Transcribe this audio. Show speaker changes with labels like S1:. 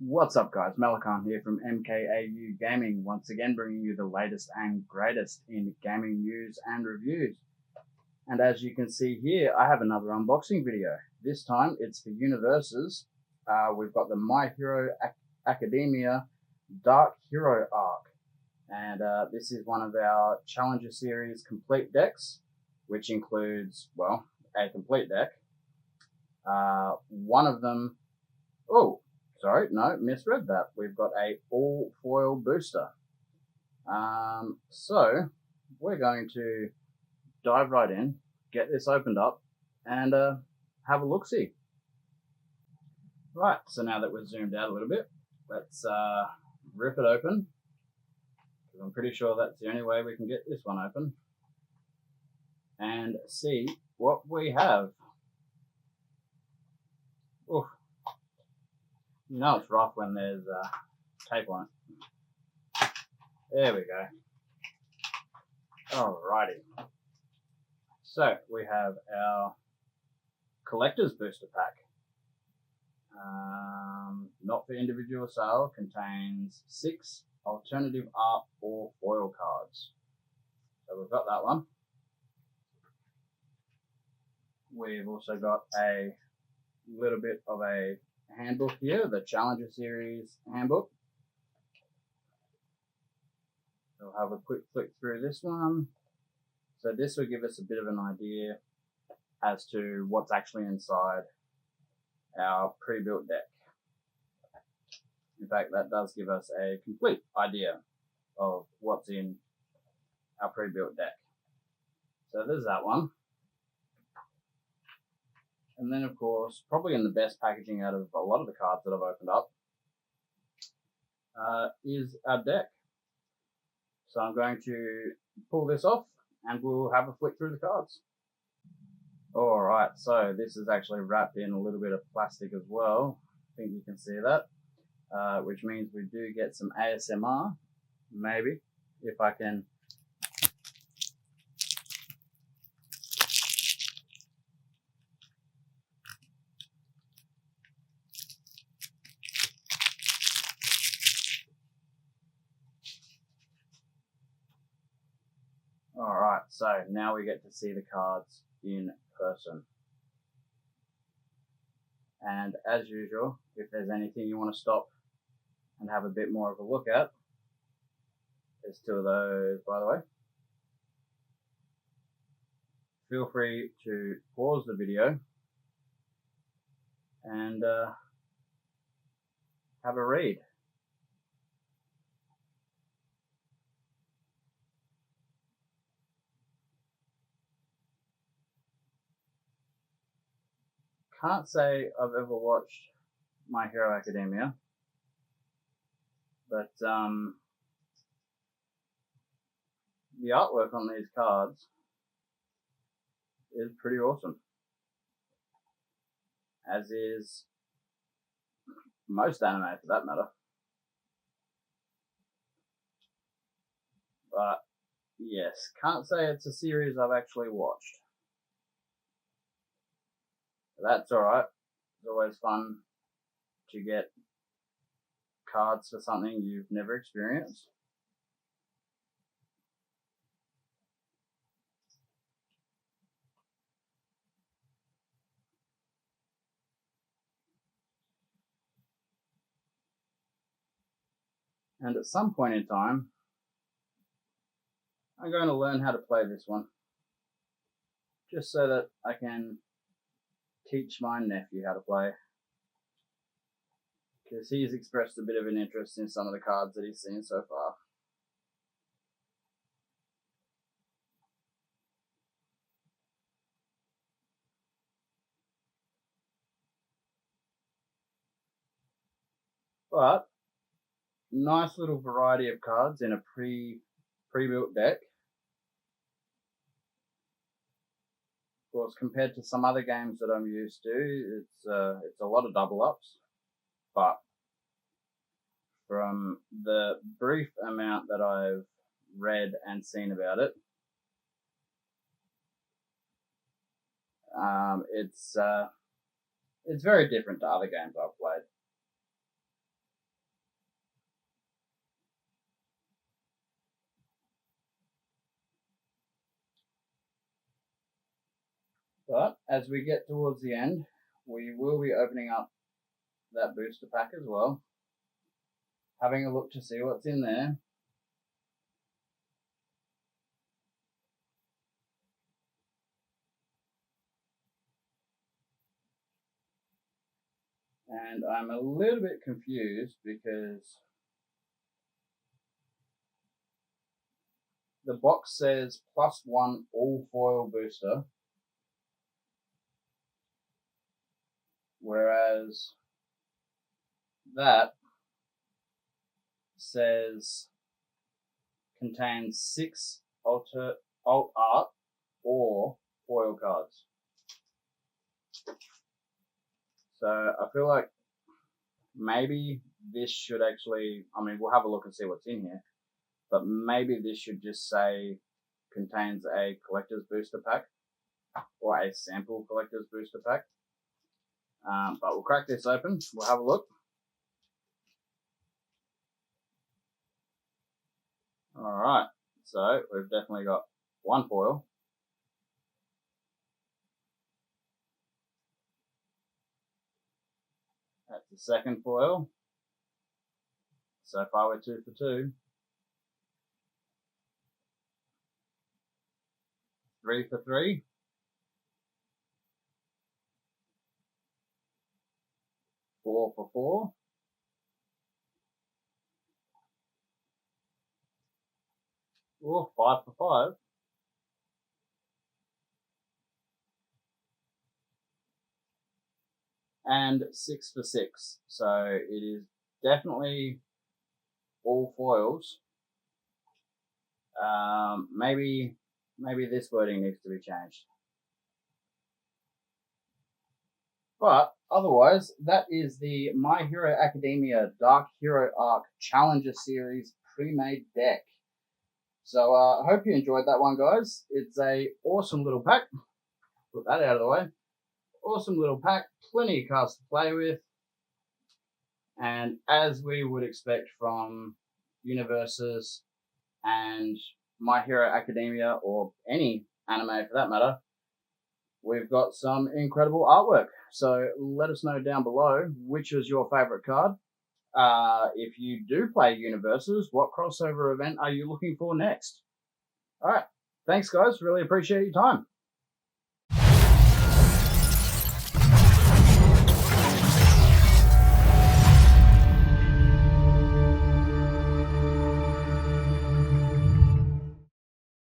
S1: What's up, guys? Malakan here from MKAU Gaming, once again bringing you the latest and greatest in gaming news and reviews. And as you can see here, I have another unboxing video. This time it's for Universus. We've got the My Hero Academia Dark Hero Arc. And this is one of our Challenger Series complete decks, which includes, well, a complete deck. One of them... Oh! Sorry, no, misread that. We've got a all foil booster. So we're going to dive right in, get this opened up, and have a look-see. Right, so now that we're zoomed out a little bit, let's rip it open, because I'm pretty sure that's the only way we can get this one open, and see what we have. Oof. You know it's rough when there's tape on it. There we go. Alrighty. So we have our collector's booster pack. Not for individual sale. Contains 6 alternative art or foil cards. So we've got that one. We've also got a little bit of a handbook here, the Challenger Series handbook. We'll have a quick flick through this one. So this will give us a bit of an idea as to what's actually inside our pre-built deck. In fact, that does give us a complete idea of what's in our pre-built deck. So there's that one. And then, of course, probably in the best packaging out of a lot of the cards that I've opened up, is our deck. So I'm going to pull this off and we'll have a flick through the cards. Alright, so this is actually wrapped in a little bit of plastic as well. I think you can see that, which means we do get some ASMR, maybe, if I can. Alright, so now we get to see the cards in person. And as usual, if there's anything you want to stop and have a bit more of a look at, there's 2 of those, by the way. Feel free to pause the video and have a read. Can't say I've ever watched My Hero Academia, but the artwork on these cards is pretty awesome, as is most anime for that matter. But yes, can't say it's a series I've actually watched. That's alright. It's always fun to get cards for something you've never experienced. And at some point in time, I'm going to learn how to play this one, just so that I can teach my nephew how to play, because he's expressed a bit of an interest in some of the cards that he's seen so far. But nice little variety of cards in a pre-built deck. Of course, compared to some other games that I'm used to, it's a lot of double ups, but from the brief amount that I've read and seen about it, it's very different to other games I've played. But as we get towards the end, we will be opening up that booster pack as well, having a look to see what's in there. And I'm a little bit confused because the box says +1 all foil booster, whereas that says contains 6 alt art or foil cards. So I feel like maybe this should actually, I mean, we'll have a look and see what's in here, but maybe this should just say contains a collector's booster pack or a sample collector's booster pack. But we'll crack this open, we'll have a look. Alright, so we've definitely got one foil. That's the second foil. So far we're 2 for 2. 3 for 3. 4 for 4. Or 5 for 5. And 6 for 6. So it is definitely all foils. Maybe this wording needs to be changed. But otherwise, that is the My Hero Academia Dark Hero Arc Challenger Series pre-made deck. So I hope you enjoyed that one, guys. It's a awesome little pack. Put that out of the way. Awesome little pack, plenty of cards to play with. And as we would expect from Universus and My Hero Academia, or any anime for that matter, we've got some incredible artwork. So let us know down below which was your favorite card. If you do play Universus, what crossover event are you looking for next? All right. Thanks, guys. Really appreciate your time.